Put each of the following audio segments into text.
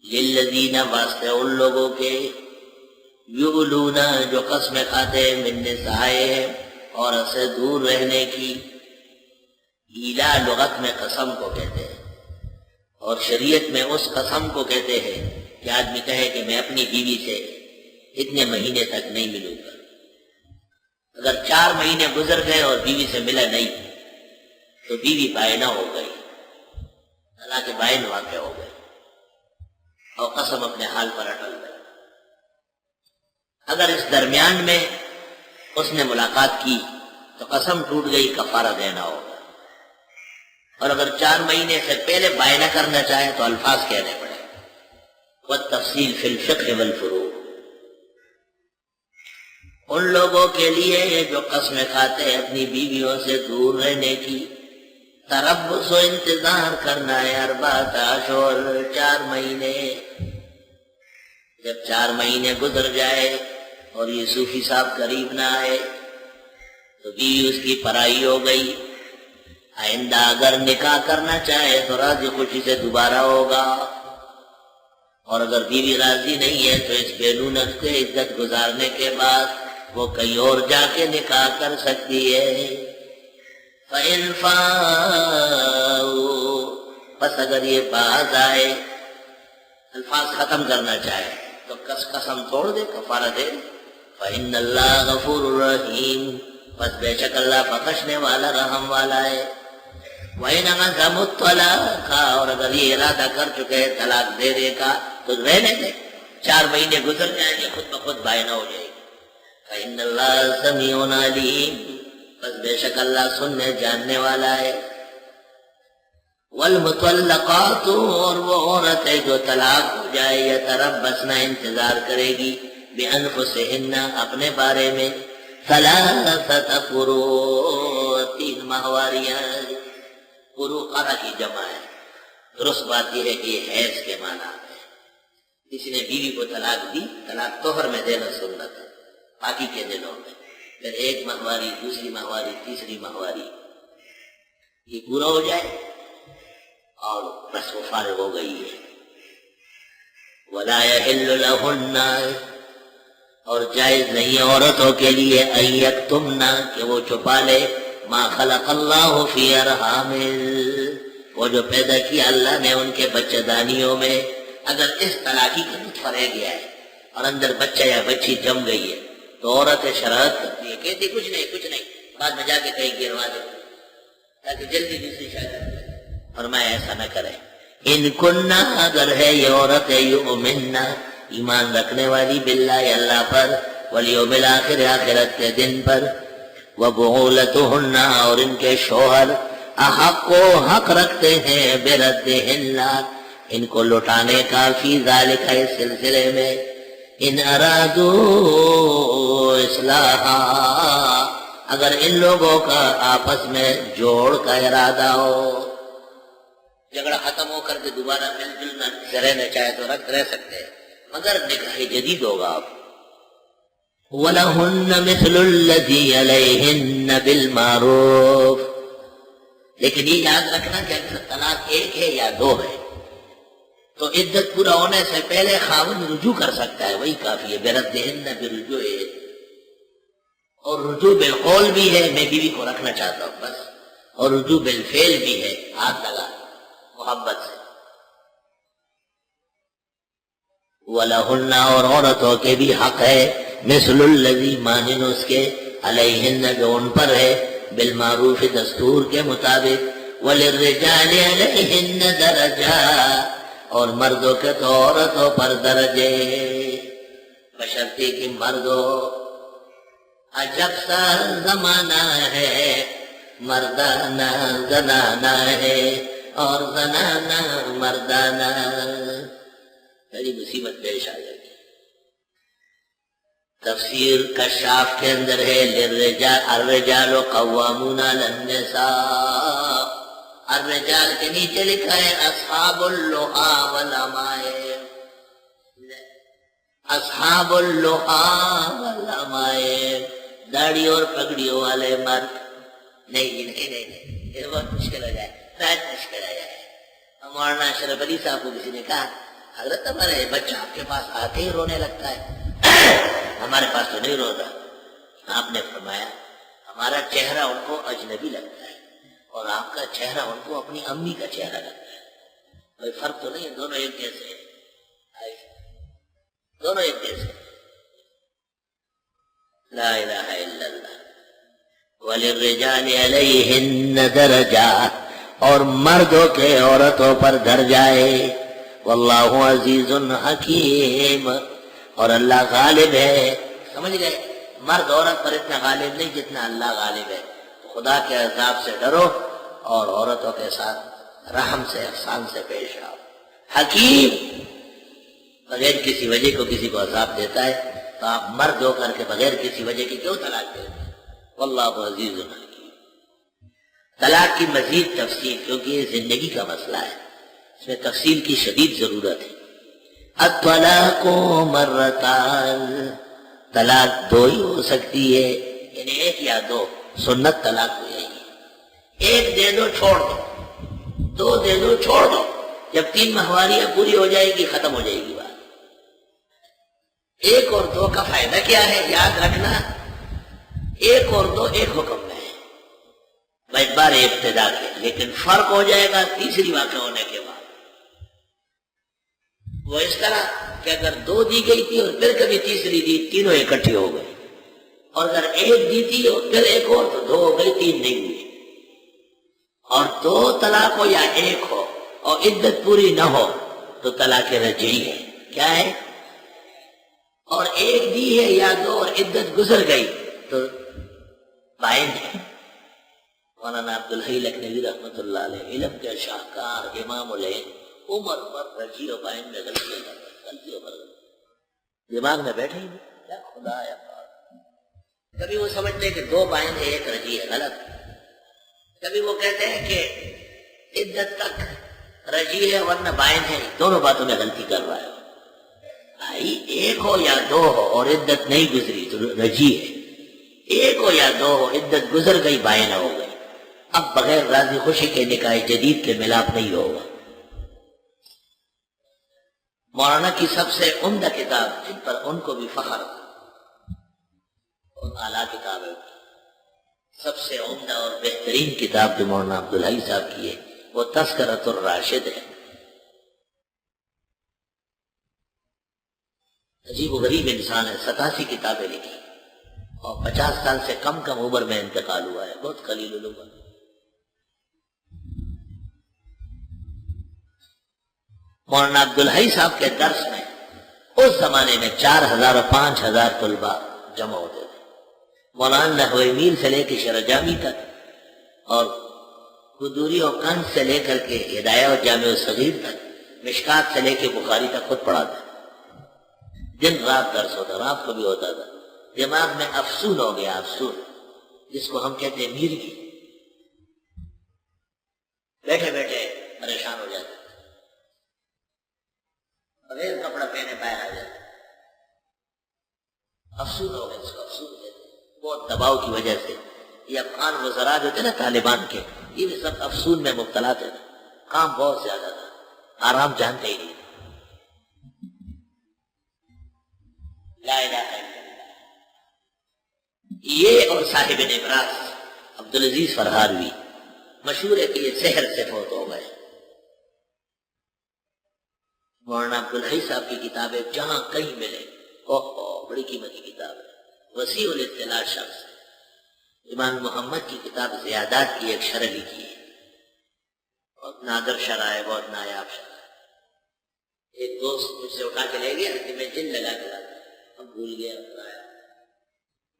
للذین واسطے ان لوگوں کے یؤلون جو قسمیں کھاتے ہیں من نسائہم عورت سے دور رہنے کی. ایلا لغت میں قسم کو کہتے ہیں اور شریعت میں اس قسم کو کہتے ہیں کہ آدمی کہے کہ میں اپنی بیوی سے اتنے مہینے تک نہیں ملوں گا. اگر 4 مہینے گزر گئے اور بیوی سے ملا نہیں تو بیوی بائنہ ہو گئی، حالانکہ بائن واقع ہو گئی اور قسم اپنے حال پر اٹل گئی. اگر اس درمیان میں اس نے ملاقات کی تو قسم ٹوٹ گئی، کفارہ دینا ہوگا. اور اگر 4 مہینے سے پہلے بائنہ کرنا چاہے تو الفاظ کہنے پڑے. والتفصیل فی الفقہ والفروع. ان لوگوں کے لیے جو قسمیں کھاتے ہیں اپنی بیویوں سے دور رہنے کی، تربص و انتظار کرنا ہے 4 اشہر 4 مہینے. جب 4 مہینے گزر جائے اور یہ صوفی صاحب قریب نہ آئے تو بیوی اس کی پرائی ہو گئی. آئندہ اگر نکاح کرنا چاہے تو راضی خوشی سے دوبارہ ہوگا، اور اگر بیوی راضی نہیں ہے تو اس بینونت کے عدت گزارنے کے بعد وہ کہیں اور جا کے نکاح کر سکتی ہے. فَإِنْ فَاءُوا بس اگر یہ باز آئے، الفاظ ختم کرنا چاہے تو قسم توڑ دے، کفارہ دے. فَإِنَّ اللَّهَ غَفُورٌ رَحِيمٌ بس بے شک اللہ بخشنے والا رحم والا ہے. وَإِنْ عَزَمُوا الطَّلَاقَ اور اگر یہ ارادہ کر چکے طلاق دینے کا تو رہنے دے، 4 مہینے گزر جائیں گے خود بخود بائنہ ہو جائے گی. فَإِنَّ اللَّهَ سَمِيعٌ عَلِيمٌ بس بے شک اللہ سننے جاننے والا ہے. والمطلقات اور وہ عورتیں جو طلاق ہو جائے یتربصن انتظار کرے گی بانفسہن اپنے بارے میں 3 قروء 3 ماہواریاں. قروء قرء کی جمع ہے. درست بات یہ ہے کہ یہ حیض کے معنی ہے. کسی نے بیوی کو طلاق دی، طلاق طہر میں دینا سنت ہے، باقی کے دنوں میں پھر 1 ماہواری، دوسری ماہواری، تیسری ماہواری، یہ پورا ہو جائے اور بس وہ فارغ ہو گئی ہے. وَلَا يَحِلُّ لَهُنَّ اور جائز نہیں ہے عورتوں کے لیے أَن يَكْتُمْنَ کہ وہ چھپا لے ما خلق اللہ فی ارحام وہ جو پیدا کیا اللہ نے ان کے بچہ دانیوں میں. اگر اس طلاقی کا نطفہ رہ گیا ہے اور اندر بچہ یا بچی جم گئی ہے تو عورت شرارت کرتی ہے، کہتی کچھ نہیں، بعد میں جا کے کہیں گروا دے تاکہ جلدی دوسری شادی کرے. فرمایا ایسا نہ کریں. ان کننا اگر ہے یہ عورت یؤمننا ایمان رکھنے والی باللہ اللہ پر، والیوم الآخر آخرت کے دن پر، وبعولتہن اور ان کے شوہر احق و حق رکھتے ہیں بردہن ان کو لوٹانے کا فی ذالک اس سلسلے میں ان ارادو اصلاحا اگر ان لوگوں کا آپس میں جوڑ کا ارادہ ہو. جھگڑا ختم ہو کر کے دوبارہ مل جل رہنا چاہے تو رہ سکتے ہیں، مگر نکاح جدید ہوگا. آپ وَلَهُنَّ مِثْلُ الَّذِي عَلَيْهِنَّ بِالْمَعْرُوفِ لیکن یہ یاد رکھنا کہ اگر طلاق 1 ہے یا 2 ہے تو عدت پورا ہونے سے پہلے خاوند رجوع کر سکتا ہے، وہی کافی ہے. بردہن برجوع ہے، اور رجوع بالقول بھی ہے میں بیوی کو رکھنا چاہتا ہوں بس، اور رجوع بالفعل بھی ہے ہاتھ لگا محبت سے. وَلَهُنَّ اور عورتوں کے بھی حق ہے مثل الذی مانن اس کے علیہن جو ان پر ہے بالمعروف دستور کے مطابق. وَلِلرِّجَالِ عَلَيْهِنَّ دَرَجَاتٌ اور مردوں کے تو عورتوں پر درجے، بشرطی کہ مردوں عجب سا زمانہ ہے، مردانہ زنانہ ہے اور زنانہ مردانہ. بڑی مصیبت پیش آ جائے گی. تفسیر کشاف کے اندر ہے الرجال قوامون علی النساء، الرجال کے نیچے لکھا ہے اصحاب اللحا والامائے، اصحاب اللحا والامائے داڑھی اور پگڑیوں والے مرد. نہیں یہ بہت مشکل ہو جائے، بہت مشکل ہو جائے. مولانا اشرف علی صاحب کو کسی نے کہا حضرت ہمارے بچہ آپ کے پاس آتے ہی رونے لگتا ہے، ہمارے پاس تو نہیں روتا۔ آپ نے فرمایا ہمارا چہرہ ان کو اجنبی لگتا ہے اور آپ کا چہرہ ان کو اپنی امی کا چہرہ لگتا ہے، کوئی فرق تو نہیں ہے، دونوں ایک جیسے ہیں، دونوں ایک جیسے ہیں۔ لا الہ الا اللہ۔ وَلِلرِّجَالِ عَلَيْهِنَّ دَرَجَاتٌ، اور مردوں کے عورتوں پر درجائے، واللہ عزیز حکیم، اور اللہ غالب ہے۔ سمجھ گئے؟ مرد عورت پر اتنا غالب نہیں جتنا اللہ غالب ہے۔ خدا کے عذاب سے ڈرو اور عورتوں کے ساتھ رحم سے احسان سے پیش آؤ۔ حکیم، بغیر کسی وجہ کو کسی کو عذاب دیتا ہے تو آپ مرد ہو کر کے بغیر کسی وجہ کی کیوں طلاق دیتے ہیں؟ واللہ عزیز حکیم۔ طلاق کی مزید تفصیل، کیونکہ یہ زندگی کا مسئلہ ہے، اس میں تفصیل کی شدید ضرورت ہے۔ الطلاق مرتان، طلاق دو ہی ہو سکتی ہے، یعنی ایک یا دو، سنت طلاق ہو جائے گی۔ ایک دے دو چھوڑ دو، دو دے دو چھوڑ دو، جب 3 ماہواریاں پوری ہو جائے گی ختم ہو جائے گی بات۔ ایک اور دو کا فائدہ کیا ہے؟ یاد رکھنا، ایک اور دو ایک حکم میں ہے، ایک بار ابتدا کے، لیکن فرق ہو جائے گا تیسری واقع ہونے کے بعد۔ وہ اس طرح کہ اگر 2 دی گئی تھی اور پھر کبھی تیسری دی، تینوں اکٹھی ہو گئی، اور اگر 1 دی تھی اور پھر ایک اور تو 2 ہو گئی، 3 نہیں ہوئی۔ اور 2 طلاق ہو یا 1 ہو اور عدت پوری نہ ہو تو طلاق رجعی ہے۔ کیا ہے؟ اور 1 دی ہے یا 2 اور عدت گزر گئی تو بائن ہے۔ مولانا عبدالحی لکھنوی رحمۃ اللہ علیہ، علم کے شاہکار، امام العلم، عمر پر رجی و بائن میں غلطیوں پر دماغ میں بیٹھے ہی نہیں، کیا خدا یا پاک۔ کبھی وہ سمجھتے ہیں کہ 2 بائن ہے 1 رجی ہے، غلط۔ کبھی وہ کہتے ہیں کہ عدت تک رجی ہے ورنہ بائن ہے، دونوں باتوں میں غلطی کر رہا ہے بھائی۔ 1 ہو یا 2 ہو اور عدت نہیں گزری تو رجی ہے، 1 ہو یا 2 ہو عدت گزر گئی، بائن ہو گئی۔ اب بغیر راضی خوشی کے نکاح جدید کے ملاپ نہیں ہوگا۔ مولانا کی سب سے عمدہ کتاب، جن پر ان کو بھی فخر اور اعلیٰ کتاب ہے، سب سے عمدہ اور بہترین کتاب جو مولانا عبدالحی صاحب کی ہے وہ تذکرۃ الراشد ہے۔ عجیب و غریب انسان ہے، 87 کتابیں لکھی اور 50 سال سے کم عمر میں انتقال ہوا ہے، بہت قلیل العمر۔ مولانا عبدالحی صاحب کے درس میں اس زمانے میں 4000 اور 5000 طلباء جمع ہوتے تھے۔ مولانا نحوی میر سے لے کے شرح جامی تک اور قدوری اور کنز سے لے کر کے ہدایہ اور جامع صغیر تک، مشکات سے لے کے بخاری تک خود پڑھاتا، دن رات درس ہوتا، رات کو بھی ہوتا تھا۔ دماغ میں افسون ہو گیا، افسون جس کو ہم کہتے ہیں میرگی، بیٹھے بیٹھے پریشان ہو جاتے، بغیر کپڑا پہنے باہر آ جاتے، افسون ہو گئے، اس کو افسون کہتے ہیں، بہت دباؤ کی وجہ سے۔ یہ افغان وزراء جو تھے نا طالبان کے، یہ بھی سب افسون میں مبتلا تھے، کام بہت زیادہ تھا، آرام جانتے ہی نہیں۔ لا الہ الا اللہ۔ یہ اور صاحب نبراس عبدالعزیز فرہاروی مشہور ہے کہ یہ سحر سے فوت ہو گئے۔ مولانا عبدالحی صاحب کی کتابیں جہاں کہیں ملے، بڑی قیمتی کتاب ہے، وسیع الاطلاع شخص ہے۔ امام محمد کی کتاب زیادات کی ایک شرح لکھی ہے، بہت نادر شرح ہے، بہت نایاب شرح ہے۔ ایک دوست مجھ سے اٹھا کے لے گیا کہ میں جن لگا کے لاتا، اب بھول گیا،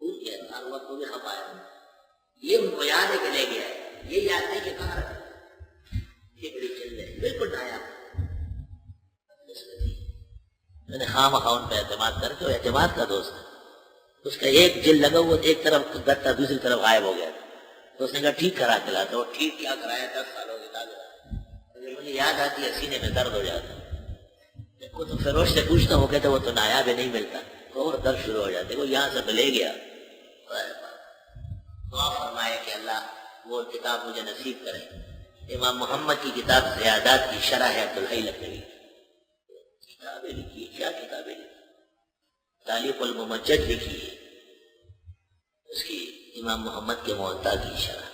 بھول گیا، ہر وقت کو بھی خپایا۔ یہ ان کو یاد ہے کہ لے گیا، یہ یاد نہیں کہ کہاں رکھا، یہ بڑی جلد ہے، بالکل نایاب۔ میں نے خواہ مخواہ ان پہ اعتماد کر کے، وہ اعتماد کا دوست ہے، اس کا ایک جل لگا ہوا ایک طرف گتا دوسری طرف غائب ہو گیا تھا، تو اس نے کہا ٹھیک کرا کے لاتا، وہ ٹھیک کیا کرایا، 10 سالوں کے بعد مجھے یاد آتی ہے، سینے میں درد ہو جاتا۔ کو تو فروش سے پوچھتا ہوں، کہتے وہ تو نایاب ہے، نہیں ملتا، تو اور درد شروع ہو جاتے، وہ یہاں سے لے گیا۔ دعا فرمائے کہ اللہ وہ کتاب مجھے نصیب کرے۔ امام محمد کی کتاب زیادات کی شرح ہے عبدالحی لکھنوی، کتابیں لکھی، کیا کتابیں لکھی؟ تالیف الممجد لکھی ہے، اس کی امام محمد کے موطا کی شرح،